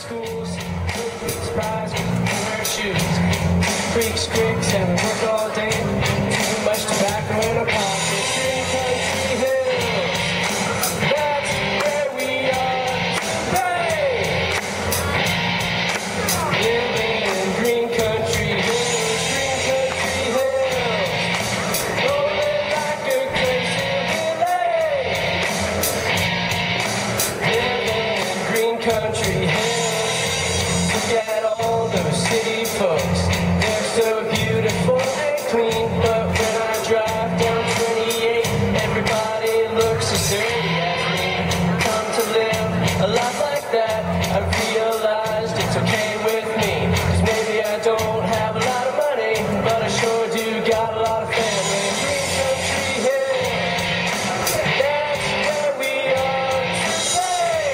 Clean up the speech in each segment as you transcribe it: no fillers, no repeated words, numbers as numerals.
schools, surprise in her shoes. Creeks, creeks, and we work all day. Too much tobacco in our pockets. Greene Countrie Hills, that's where we are today. Living in Greene Countrie Hills, Greene Countrie Hills, rolling like a crazy village. Living in Greene Countrie Hills, look at all those city folks. They're so beautiful and clean, but when I drive down 28, everybody looks as dirty as me. Come to live a life like that, I realized it's okay with me. 'Cause maybe I don't have a lot of money, but I sure do got a lot of family. Greene Countrie Hills, that's where we are today.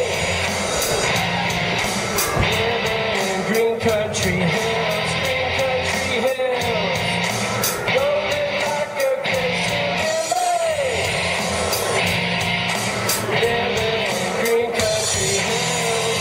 Living in Greene Countrie Hills, Greene Countrie Hills, rolling like a crazy village. Living in Greene Countrie Hills.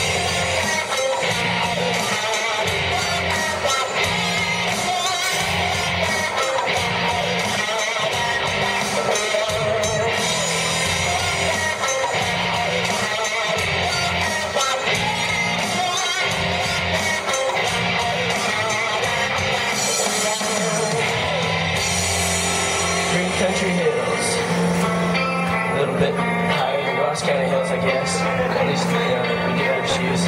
Greene Countrie Hills. A little bit higher than Ross County Hills, I guess. At least, we do have shoes.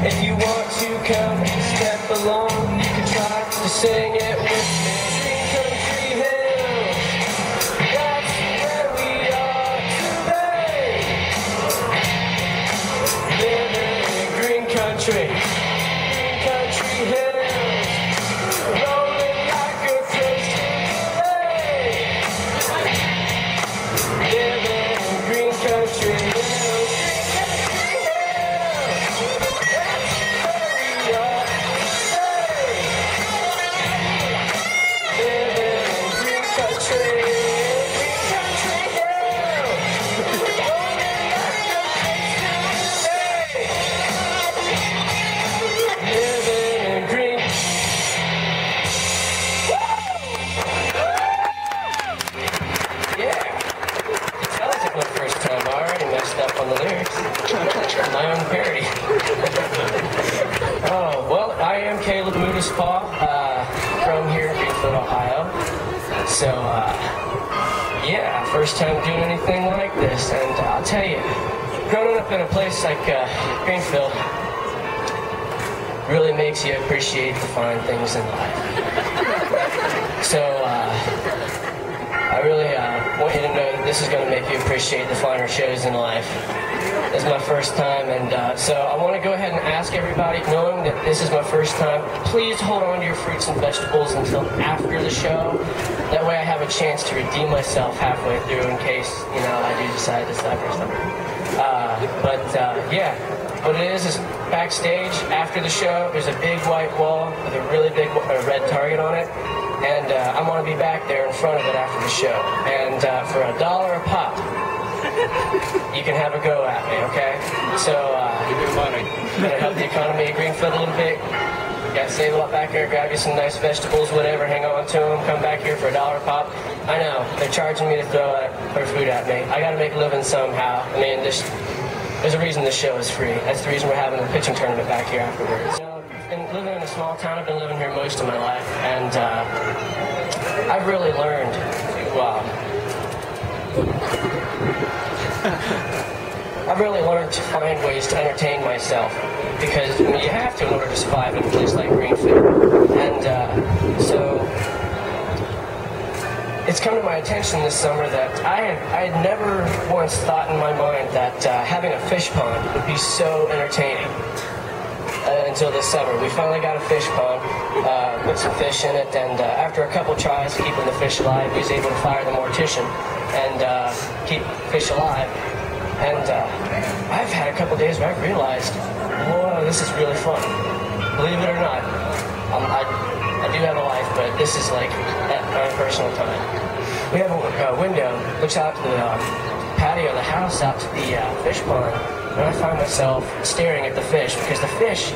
If you want to come step along, you can try to sing it with me. Greene Countrie Hills, that's where we are today. Living in Greene Countrie, Greene Countrie Hills, rolling like a crazy village. Living in Greene Countrie Hills, Greene Countrie Hills, that's where we are today. Living in Greene Countrie, Greene Countrie Hills, rolling like a crazy village. Living in Greene. Yeah. That was my first time. I already messed up on the lyrics. My own parody. Oh, well, I am Caleb Moodispaw, from here in Greenfield, Ohio. So, yeah, first time doing anything like this. And I'll tell you, growing up in a place like Greenfield really makes you appreciate the fine things in life. So, I really want you to know that this is going to make you appreciate the finer shows in life. This is my first time, and so I want to go ahead and ask everybody, knowing that this is my first time, please hold on to your fruits and vegetables until after the show. That way I have a chance to redeem myself halfway through in case, I do decide to stop or something. Yeah, what it is backstage after the show, there's a big white wall with a really big red target on it. And I'm going to be back there in front of it after the show. And for $1 a pop, you can have a go at me, okay? So, gonna help the economy of Greenfield a little bit. Got to save a lot back here, grab you some nice vegetables, whatever, hang on to them, come back here for $1 a pop. I know, they're charging me to throw their food at me. I got to make a living somehow. I mean, there's a reason this show is free. That's the reason we're having a pitching tournament back here afterwards. And living in a small town, I've been living here most of my life, and I've really learned to find ways to entertain myself, because you have to in order to survive in a place like Greenfield. And so it's come to my attention this summer that I had never once thought in my mind that having a fish pond would be so entertaining. Until this summer. We finally got a fish pond, put some fish in it, and after a couple tries keeping the fish alive, we was able to fire the mortician and keep fish alive. And I've had a couple days where I've realized, whoa, this is really fun. Believe it or not, I do have a life, but this is like at my personal time. we have a window, looks out to the patio of the house, out to the fish pond, and I find myself staring at the fish, because the fish,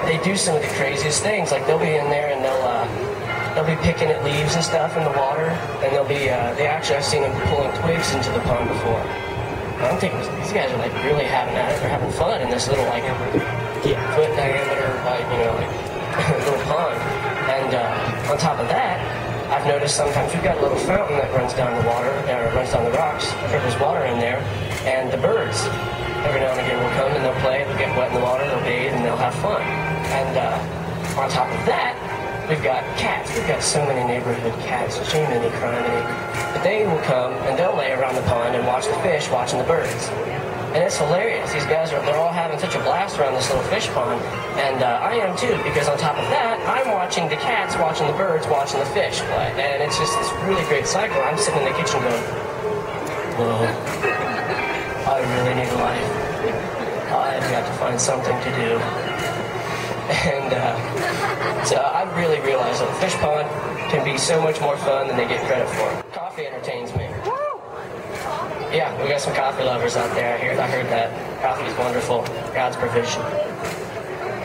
they do some of the craziest things. Like, they'll be in there and they'll be picking at leaves and stuff in the water, and I've seen them pulling twigs into the pond before. And I'm thinking, these guys are like really having at it, they're having fun in this little like foot diameter, little pond. And on top of that, I've noticed sometimes we've got a little fountain that runs down the water, or runs down the rocks, there's water in there, and the birds every now and again will come and they'll play, they'll get wet in the water, they'll bathe, and they'll have fun. And on top of that, we've got cats. We've got so many neighborhood cats, Jiminy criminy. But they will come and they'll lay around the pond and watch the fish, watching the birds. And it's hilarious. These guys they're all having such a blast around this little fish pond. And I am too, because on top of that, I'm watching the cats, watching the birds, watching the fish play. And it's just this really great cycle. I'm sitting in the kitchen going, whoa, I really need a life. I've got to find something to do. And so I really realized that the fish pond can be so much more fun than they get credit for. Coffee entertains me. Yeah, we got some coffee lovers out there. I heard that. Coffee is wonderful. God's provision.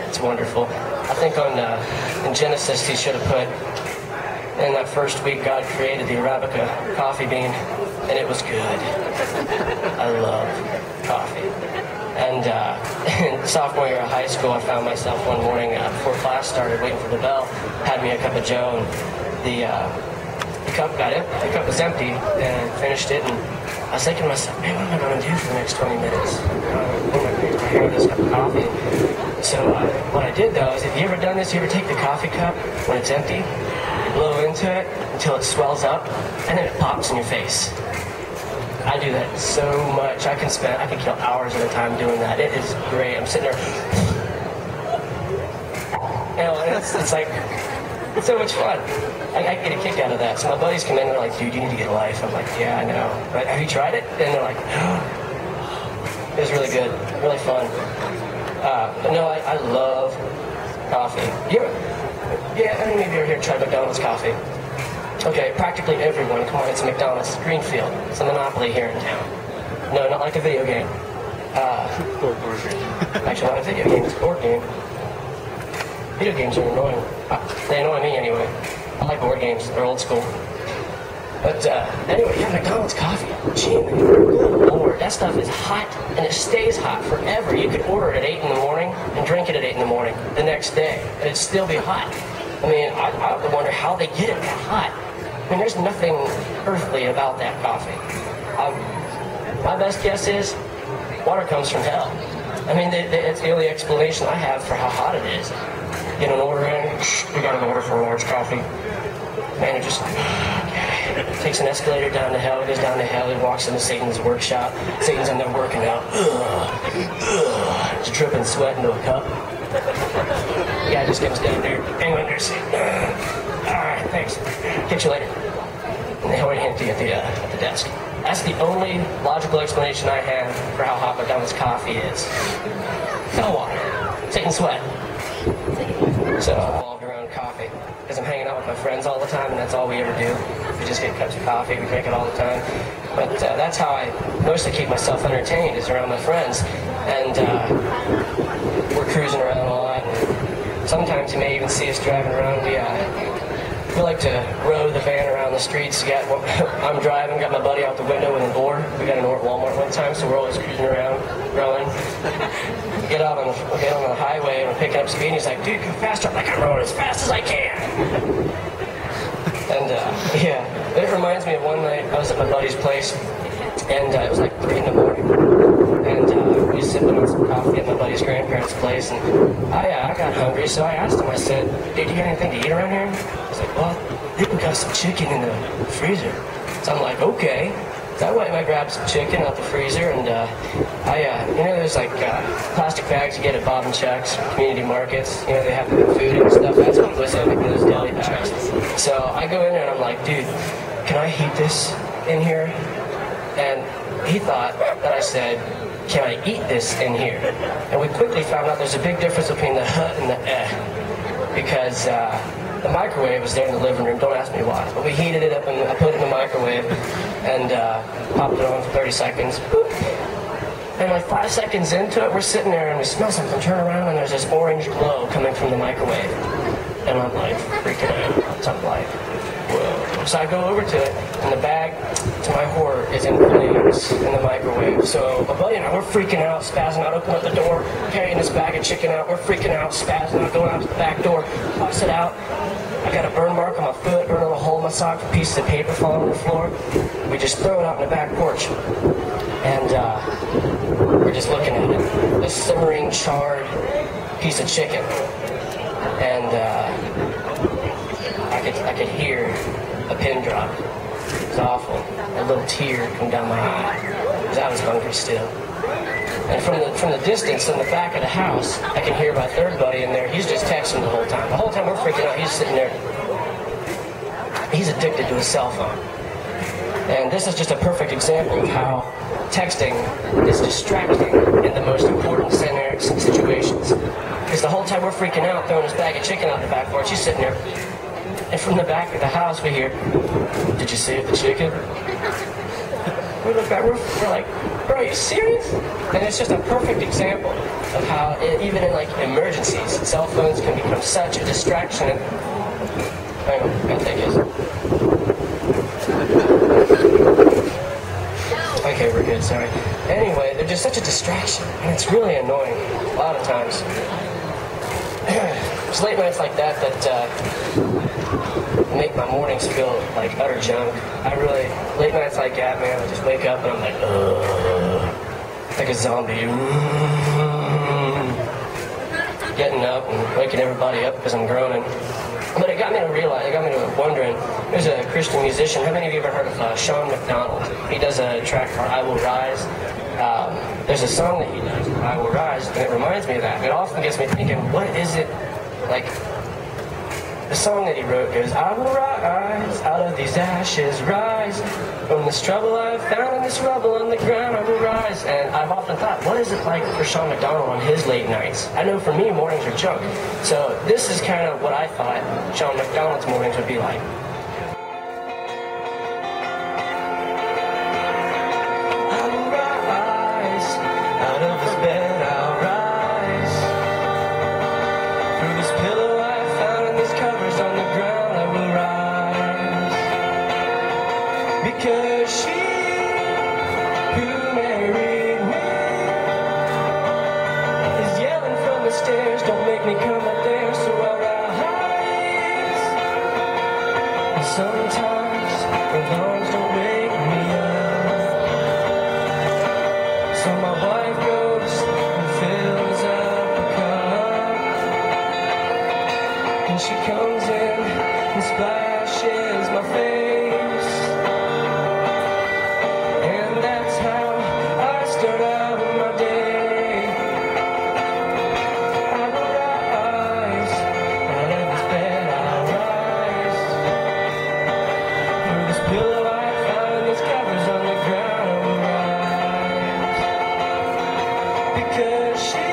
It's wonderful. I think in Genesis he should have put, in that first week God created the Arabica coffee bean, and it was good. I love coffee. And in sophomore year of high school, I found myself one morning before class started, waiting for the bell, had me a cup of Joe, and the cup was empty, and finished it, and I was thinking to myself, man, what am I going to do for the next 20 minutes? What am I going to do with this cup of coffee? So what I did, though, is, have you ever done this? You ever take the coffee cup when it's empty, you blow into it until it swells up, and then it pops in your face? I do that so much. I can kill hours at a time doing that. It is great. I'm sitting there, and it's like, it's so much fun. I get a kick out of that. So my buddies come in and they're like, dude, you need to get a life. I'm like, yeah, I know. But have you tried it? And they're like, no. It was really good, really fun. But no, I love coffee. I mean, maybe you're here to try McDonald's coffee. Okay, practically everyone. Come on, it's McDonald's. It's Greenfield. It's a monopoly here in town. No, not like a video game. Actually, not a video game. It's a board game. Video games are annoying. They annoy me anyway. I like board games. They're old school. But anyway, yeah, McDonald's coffee. Gee, good Lord, that stuff is hot, and it stays hot forever. You could order it at 8 in the morning and drink it at 8 in the morning the next day, and it'd still be hot. I mean, I wonder how they get it that hot. I mean, there's nothing earthly about that coffee. My best guess is water comes from hell. I mean, it's the only explanation I have for how hot it is. Get an order in, we got an order for a large coffee. Manager just takes an escalator down to hell, goes down to hell, he walks into Satan's workshop. Satan's in there working out. Just dripping sweat into a cup. The guy just comes down there, hang on there, Satan. Alright, thanks. Catch you later. And they hold it empty at the desk. That's the only logical explanation I have for how hot McDonald's coffee is. Hell water. Satan's sweat. So I'm involved around coffee because I'm hanging out with my friends all the time, and that's all we ever do. We just get cups of coffee, we drink it all the time. But that's how I mostly keep myself entertained, is around my friends. And we're cruising around a lot. And sometimes you may even see us driving around. We like to row the van around the streets. I'm driving, got my buddy out the window with an oar. We got an oar at Walmart one time, so we're always cruising around, rowing. Get on the highway and we're picking up speed, and he's like, dude, go faster. I'm like, I'm rowing as fast as I can. And it reminds me of one night I was at my buddy's place, and it was like 3 in the morning. And we were sipping on some coffee at my buddy's grandparents' place, and I got hungry, so I asked him, I said, dude, you got anything to eat around here? He's like, well, I think we got some chicken in the freezer. So I'm like, okay. So I went and I grabbed some chicken out the freezer, and there's like plastic bags you get at Bob and Chuck's, community markets. You know, they have the food and stuff. That's what was in those deli bags. So I go in there and I'm like, dude, can I heat this in here? And he thought that I said, can I eat this in here? And we quickly found out there's a big difference between the and the because the microwave was there in the living room. Don't ask me why. But we heated it up, and I put it in the microwave and popped it on for 30 seconds. Boop. And like 5 seconds into it, we're sitting there and we smell something, turn around, and there's this orange glow coming from the microwave. And I'm like freaking out. So I'm like, whoa. So I go over to it, and the bag, to my horror, is in flames in the microwave. So a buddy and I, we're freaking out, spazzing out, open up the door, carrying this bag of chicken out. We're freaking out, spazzing out, going out to the back door, pops it out. I got a burn mark on my foot, burn a little hole in my sock, pieces of paper falling on the floor. We just throw it out in the back porch. And we're just looking at it. A simmering, charred piece of chicken. And I could hear a pin drop. It was awful. A little tear come down my eye. Because I was hungry still. And from the distance, in the back of the house, I can hear my third buddy in there. He's just texting the whole time. The whole time we're freaking out, he's sitting there. He's addicted to his cell phone. And this is just a perfect example of how texting is distracting in the most important situations. Because the whole time we're freaking out, throwing this bag of chicken out the back porch, he's sitting there. And from the back of the house, we hear, "Did you save the chicken?" We look back, we're like, "Bro, are you serious?" And it's just a perfect example of how, even in like emergencies, cell phones can become such a distraction. Hang on, I gotta take this. Okay, we're good, sorry. Anyway, they're just such a distraction, and it's really annoying a lot of times. It's late nights like that make my mornings feel like utter junk. Late nights like that, man, I just wake up and I'm like, like a zombie. Getting up and waking everybody up because I'm groaning. But it got me to wondering, there's a Christian musician, how many of you ever heard of Sean McDonald? He does a track called I Will Rise. There's a song that he does, I Will Rise, and it reminds me of that. It often gets me thinking, what is it, like, the song that he wrote goes, I will rise, out of these ashes rise, from this trouble I've found in this rubble on the ground I will rise. And I've often thought, what is it like for Sean McDonald on his late nights? I know for me, mornings are junk. So this is kind of what I thought Sean McDonald's mornings would be like. I will rise, out of this bed I'll rise, through this pillow covers on the ground I will rise, because she who married me is yelling from the stairs, don't make me come up there, so I'll rise. And sometimes her arms don't wake me up, so my wife goes and fills up a cup, and she comes in and splashes my face, and that's how I start out my day. I will rise, out of this bed I'll rise, through this pillow I found, these covers on the ground I will rise, because she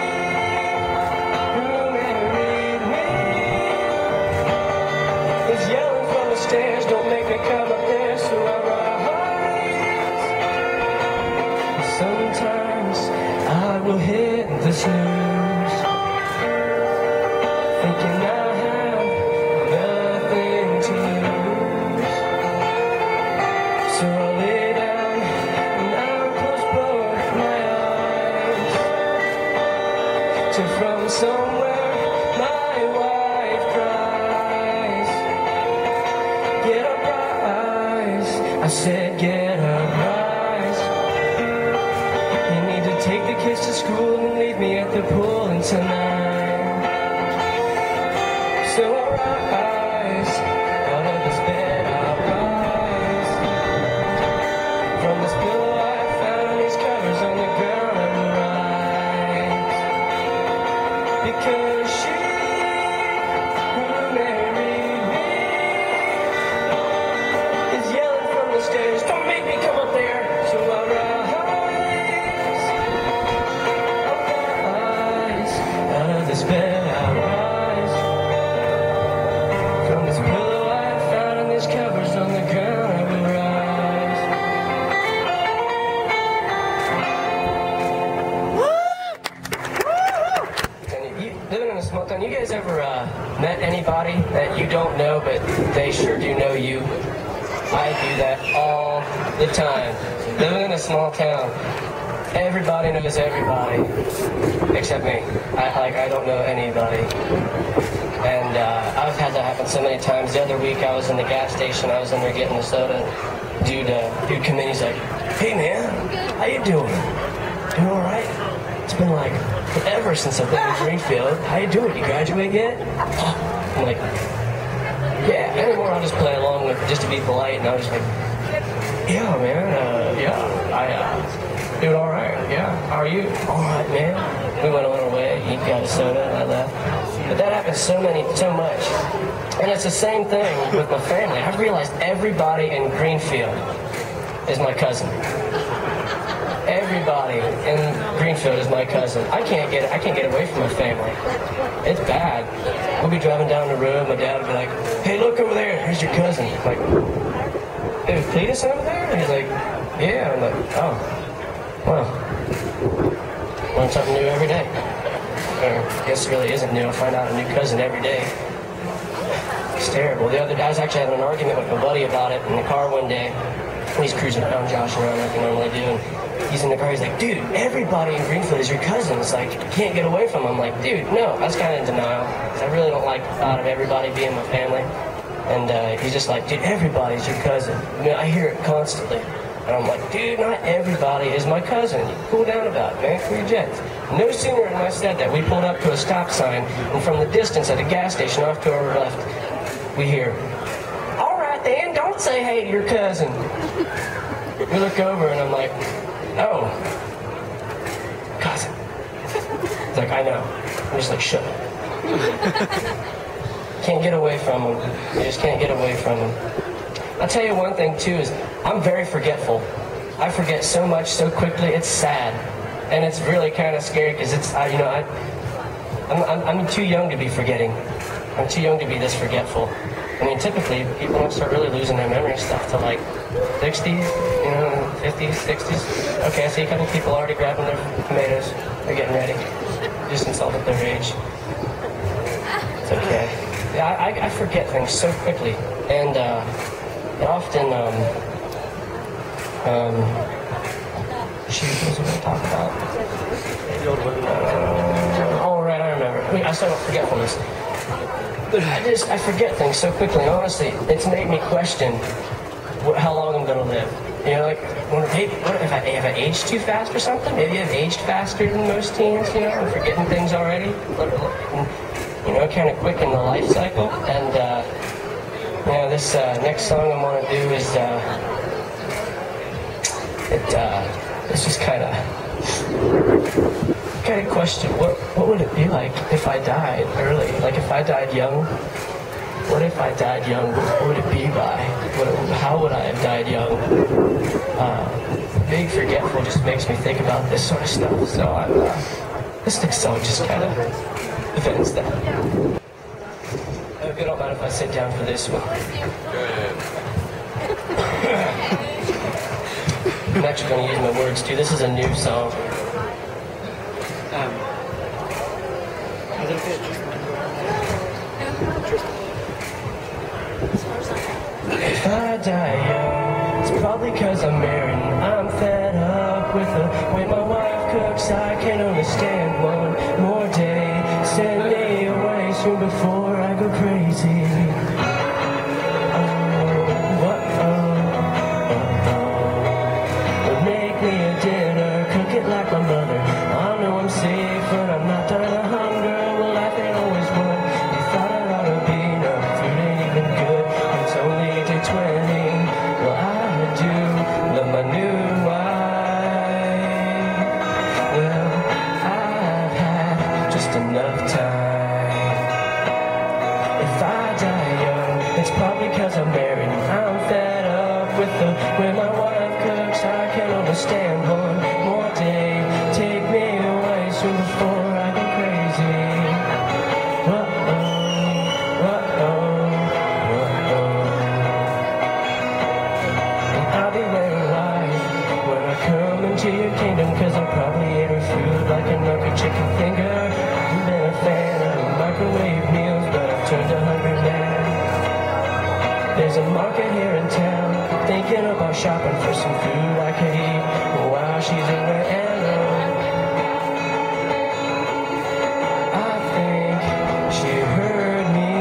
yelling from the stairs, don't make me come up there, so I rise. Sometimes I will hit the snooze, thinking I have nothing to lose. So I'll lay down and I'll close both my eyes, till from somewhere my wife cries, get up, rise. I said, get up, rise. You need to take the kids to school and leave me at the pool until 9. So I'll rise, out of this bed I'll rise, from this pillow I found, these covers on the ground I will rise, because she who married me is yelling from the stairs, don't make me come up there, so I'll rise. I'll rise, out of this bed I'll rise, met anybody that you don't know, but they sure do know you? I do that all the time. Living in a small town, everybody knows everybody, except me. I don't know anybody. And I've had that happen so many times. The other week I was in the gas station, I was in there getting a soda. Dude come in, he's like, "Hey man, how you doing? Doing all right? It's been like forever since I've been in Greenfield. How you doing? You graduate yet?" I'm like, "Yeah." Anymore, I'll just play along with just to be polite, and I was just like, "Yeah, man. I doing all right. Yeah. How are you?" "All right, man." We went on our way. He got a soda, and I left. But that happens so much. And it's the same thing with my family. I've realized everybody in Greenfield is my cousin. Everybody in Greenfield is my cousin. I can't get away from my family. It's bad. We'll be driving down the road, my dad will be like, "Hey, look over there, here's your cousin." I'm like, "Is Cletus over there?" And he's like, "Yeah." I'm like, "Oh, well, learn something new every day." Or I guess it really isn't new. I find out a new cousin every day. It's terrible. The other day, I was actually having an argument with my buddy about it in the car one day. He's cruising around, joshing around like I normally do, and he's in the car. He's like, "Dude, everybody in Greenfield is your cousin. It's like, you can't get away from them." I'm like, "Dude, no." I was kind of in denial, because I really don't like the thought of everybody being my family. And he's just like, "Dude, everybody's your cousin." I mean, I hear it constantly. And I'm like, "Dude, not everybody is my cousin. Cool down about it, man. Cool your jets." No sooner than I said that, we pulled up to a stop sign, and from the distance at a gas station off to our left, we hear, "All right, then, don't say hey to your cousin." We look over, and I'm like, "Oh, cousin." He's like, "I know." I'm just like, "Shut up." Can't get away from him. You just can't get away from him. I'll tell you one thing, too, is I'm very forgetful. I forget so much so quickly, it's sad. And it's really kind of scary, because it's, I'm too young to be forgetting. I'm too young to be this forgetful. I mean, typically, people don't start really losing their memory stuff till like 60s, 50s, 60s. Okay, I see a couple people already grabbing their tomatoes. They're getting ready. Just insulted their age. It's okay. Yeah, I forget things so quickly. And often, shoot, what was I going to talk about? All right, I remember. I still have forgetfulness. I forget things so quickly. And honestly, it's made me question how long I'm going to live. You know, like, hey, what if I aged too fast or something? Maybe I've aged faster than most teens, I'm forgetting things already. Kind of quick in the life cycle. And, this next song I'm going to do is, it's just kind of question, what would it be like if I died early? Like if I died young? What if I died young? What would it be by? How would I have died young? Being forgetful just makes me think about this sort of stuff. So this next song just kind of events that. I hope you don't mind if I sit down for this one. I'm actually going to use my words too. This is a new song. If I die young, it's probably cause I'm married and I'm fed up with the way my wife cooks. I can only stand one more day. Send me away soon before I go crazy. Make me a dinner, cook it like my mother. I know I'm safe, but I'm not dying of hunger. Well, life ain't always what you thought it ought to be. No, food ain't even good. It's only day 20. Well, I do love my new wife. Well, I've had just enough time. If I die young, it's probably cause I'm married. I'm fed up with the way my wife cooks. I can understand one more day. Take me away soon before I go crazy. And I'll be wearing white when I come into your kingdom, cause I probably ate her food like a knuckle chicken finger. I've been a fan of microwave meals, but I've turned There's a market here in town, thinking about shopping for some food I could eat while she's away and I think she heard me.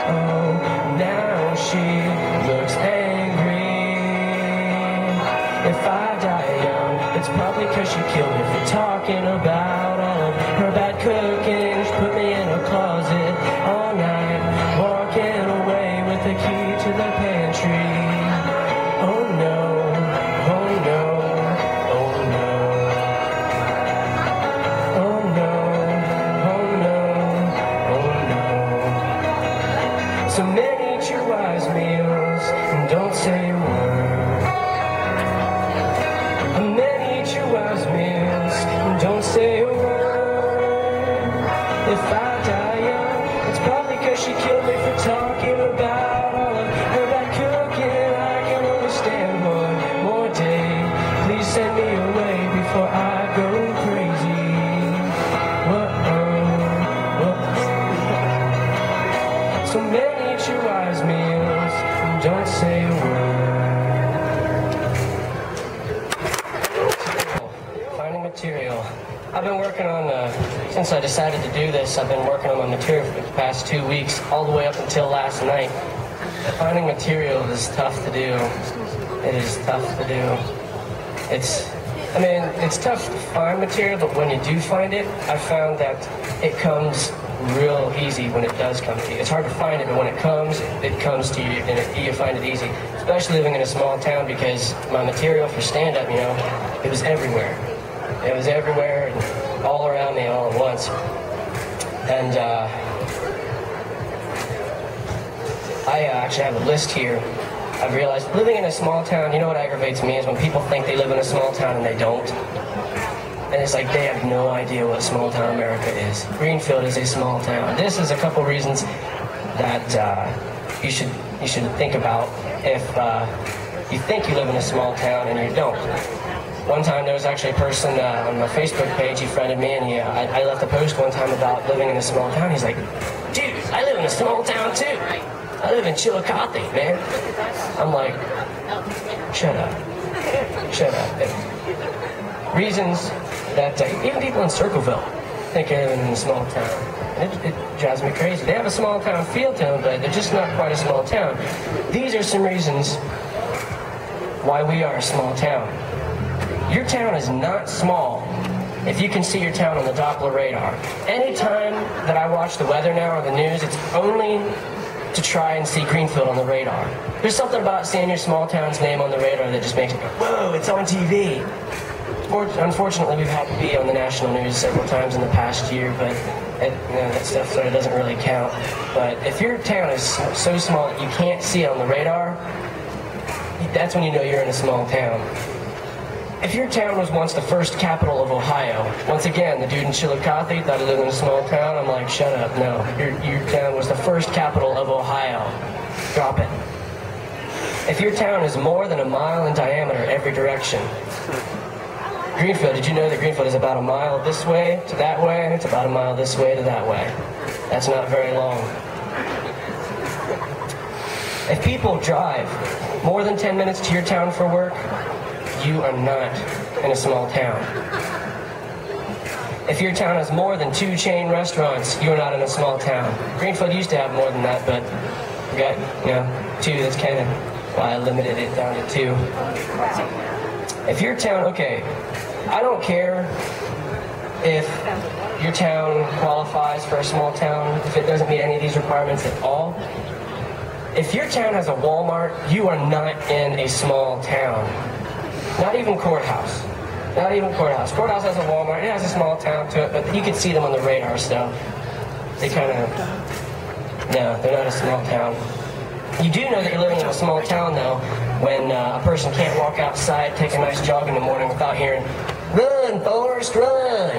Oh, now she looks angry. If I die young, it's probably 'cause she killed me for talking about all of her bad cooking. She put me in a closet all night, walking away with the key to the pantry. Oh no, oh no, oh no. Oh no, oh no, oh no. So many eat your wise meals and don't say a word. Many eat your wise meals and don't say a word. If I die young, it's probably 'cause she killed me for talking about all of her bad cooking. I can understand one more day. Please send me away before I go crazy. So many eat your wise meals and don't say a word. Finding material. I've been working on, since I decided to do this, I've been working on my material for the past 2 weeks, all the way up until last night. Finding material is tough to do. It is tough to do. It's tough to find material, but when you do find it, I found that it comes real easy when it does come to you. It's hard to find it, but when it comes to you, and you find it easy. Especially living in a small town, because my material for stand-up, you know, it was everywhere. It was everywhere and all around me all at once. And I actually have a list here. I've realized living in a small town, you know what aggravates me is when people think they live in a small town and they don't. And it's like they have no idea what small town America is. Greenfield is a small town. This is a couple reasons that you should think about if you think you live in a small town and you don't. One time there was actually a person on my Facebook page, he friended me, and I left a post one time about living in a small town. He's like, dude, I live in a small town too. I live in Chillicothe, man. I'm like, shut up. Shut up. Reasons that even people in Circleville think they're living in a small town. It drives me crazy. They have a small town feel to them, but they're just not quite a small town. These are some reasons why we are a small town. Your town is not small if you can see your town on the Doppler radar. Anytime that I watch the weather now or the news, it's only to try and see Greenfield on the radar. There's something about seeing your small town's name on the radar that just makes you go, whoa, it's on TV. Unfortunately, we've had to be on the national news several times in the past year, but that stuff sort of doesn't really count. But if your town is so small that you can't see it on the radar, that's when you know you're in a small town. If your town was once the first capital of Ohio, once again, the dude in Chillicothe thought he lived in a small town. I'm like, shut up, no. Your town was the first capital of Ohio. Drop it. If your town is more than a mile in diameter every direction. Greenfield, did you know that Greenfield is about a mile this way to that way? It's about a mile this way to that way. That's not very long. If people drive more than 10 minutes to your town for work, you are not in a small town. If your town has more than 2 chain restaurants, you are not in a small town. Greenfield used to have more than that, but we got, 2. That's kind of why I limited it down to 2. If your town, okay, I don't care if your town qualifies for a small town, if it doesn't meet any of these requirements at all. If your town has a Walmart, you are not in a small town. Not even Courthouse. Not even Courthouse. Courthouse has a Walmart. It has a small town to it, but you can see them on the radar still. They kind of, no, they're not a small town. You do know that you're living in a small town, though, when a person can't walk outside, take a nice jog in the morning without hearing, "Run, Forrest, run!"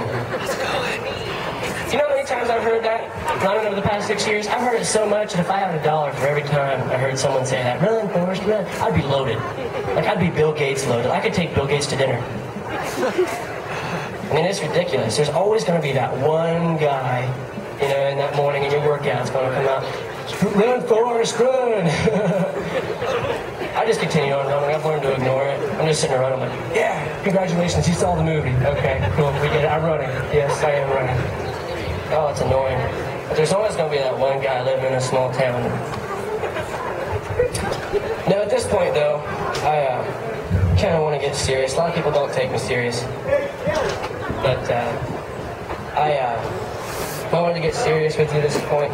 You know how many times I've heard that? Not over the past 6 years. I've heard it so much that if I had $1 for every time I heard someone say that, "Run, Forrest, run," I'd be loaded. Like, I'd be Bill Gates loaded. I could take Bill Gates to dinner. I mean, it's ridiculous. There's always going to be that one guy, in that morning in your workout, it's going to come out. Run, Forrest, run! I just continue on running. I've learned to ignore it. I'm just sitting around. I'm like, yeah, congratulations, you saw the movie. Okay, cool, we get it. I'm running. Yes, I am running. Oh, it's annoying. But there's always going to be that one guy living in a small town. Now, at this point, though, I kind of want to get serious. A lot of people don't take me serious. But I wanted to get serious with you at this point.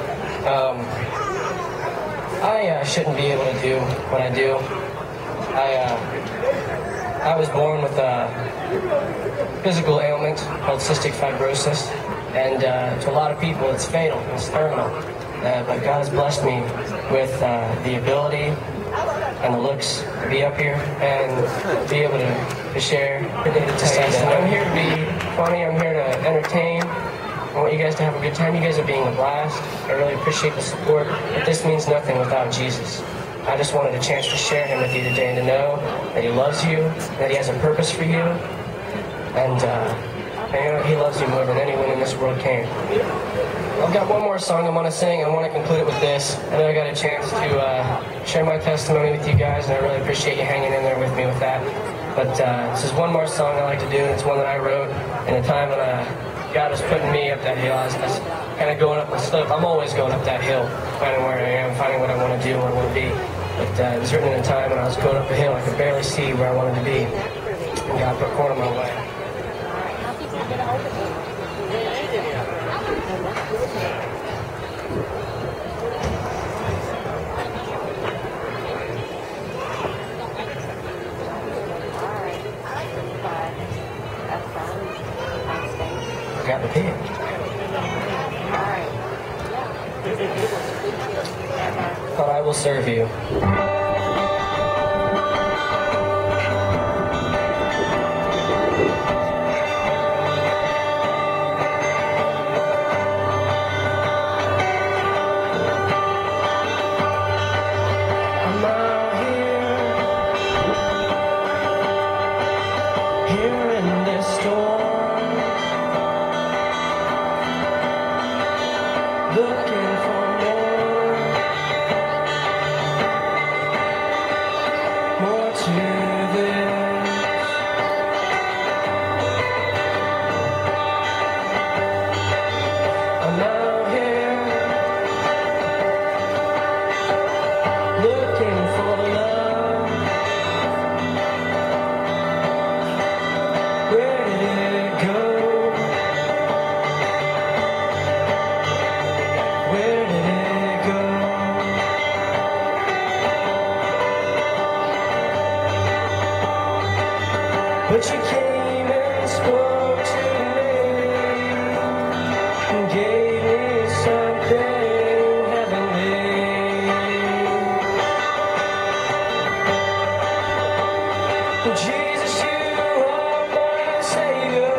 I shouldn't be able to do what I do. I was born with a physical ailment called cystic fibrosis, and to a lot of people it's fatal, it's terminal. But God has blessed me with the ability and the looks to be up here and be able to share the day to day. I'm here to be funny, I'm here to entertain. I want you guys to have a good time. You guys are being a blast. I really appreciate the support, but this means nothing without Jesus. I just wanted a chance to share him with you today and to know that he loves you, that he has a purpose for you, and he loves you more than anyone in this world can. I've got one more song I want to sing, and I want to conclude it with this. I know I got a chance to share my testimony with you guys, and I really appreciate you hanging in there with me with that. But this is one more song I like to do, and it's one that I wrote in a time when God was putting me up that hill. I was kind of going up the slope. I'm always going up that hill, finding where I am, finding what I want to do, what I want to be. But it was written in a time when I was going up a hill. I could barely see where I wanted to be. And God put corn in my way. Got the pig. But I will serve you. I'm out here in this storm. Looking for more to this. I'm out here looking for love. Where did it go? Where did it go? But you came and spoke to me and gave me something heavenly. Jesus, you are my Savior.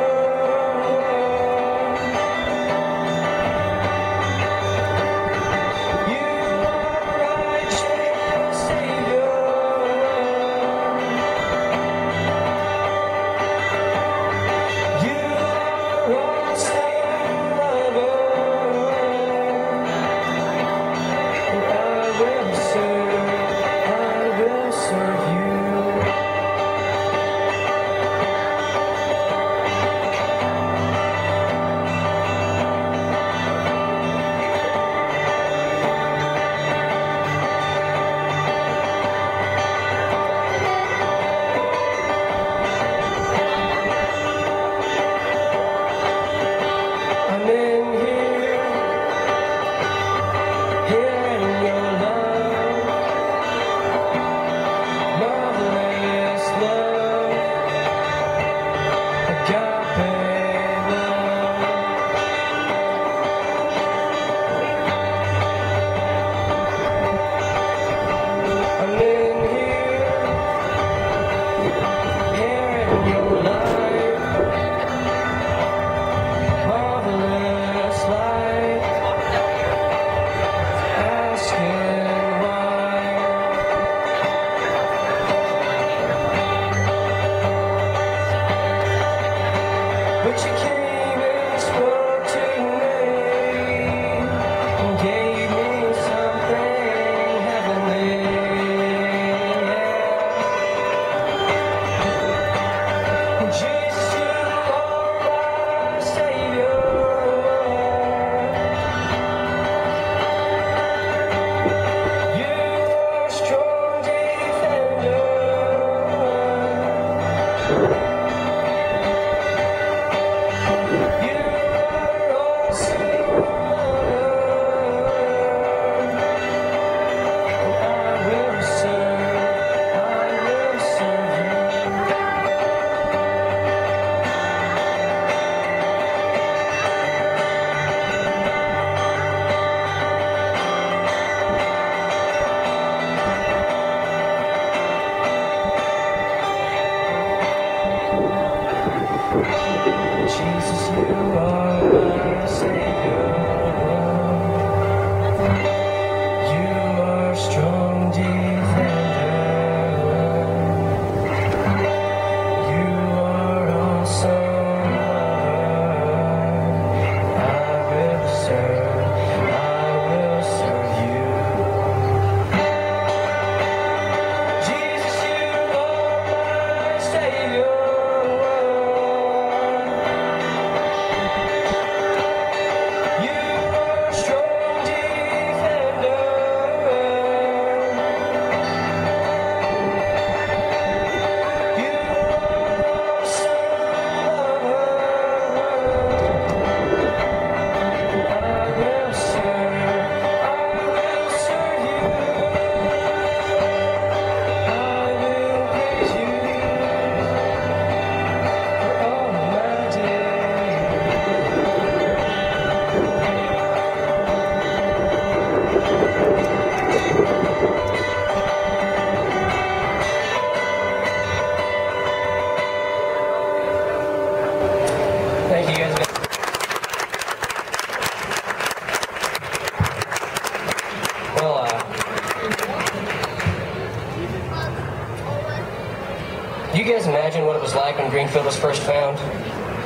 Do you guys imagine what it was like when Greenfield was first found?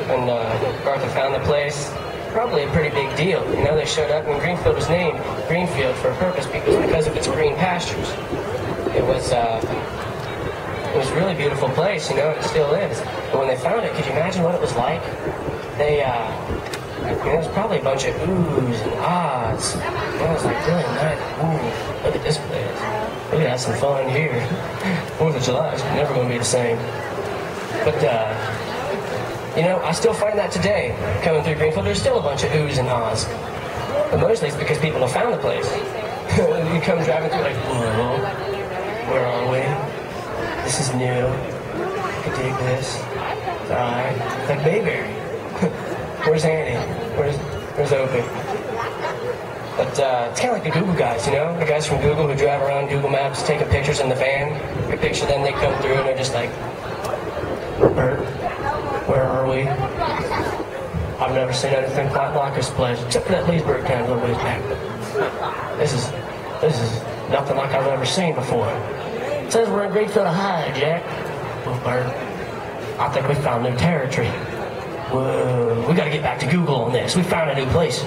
When Arthur found the place? Probably a pretty big deal. You know, they showed up and Greenfield was named Greenfield for a purpose because of its green pastures. It was a really beautiful place, you know, it still is. But when they found it, could you imagine what it was like? They, you know, there's probably a bunch of oohs and ahs. You know, it was like really nice. Ooh, look at this place. We could have some fun here. 4th of July is never going to be the same. But, you know, I still find that today, coming through Greenfield, there's still a bunch of oohs and ahs. But mostly it's because people have found the place. You come driving through like, whoa, where are we? This is new. I could dig this. It's alright. It's like Bayberry. Where's Annie? Where's Opie? But it's kind of like the Google guys, you know? The guys from Google who drive around Google Maps taking pictures in the van. You picture them, they come through and they're just like, Bert, where are we? I've never seen anything quite like this place, except for that Leesburg town a little ways back. This is nothing like I've ever seen before. It says we're in Greenfield, Ohio, Jack. Well, Bert, I think we found new territory. Whoa, we gotta get back to Google on this. We found a new place.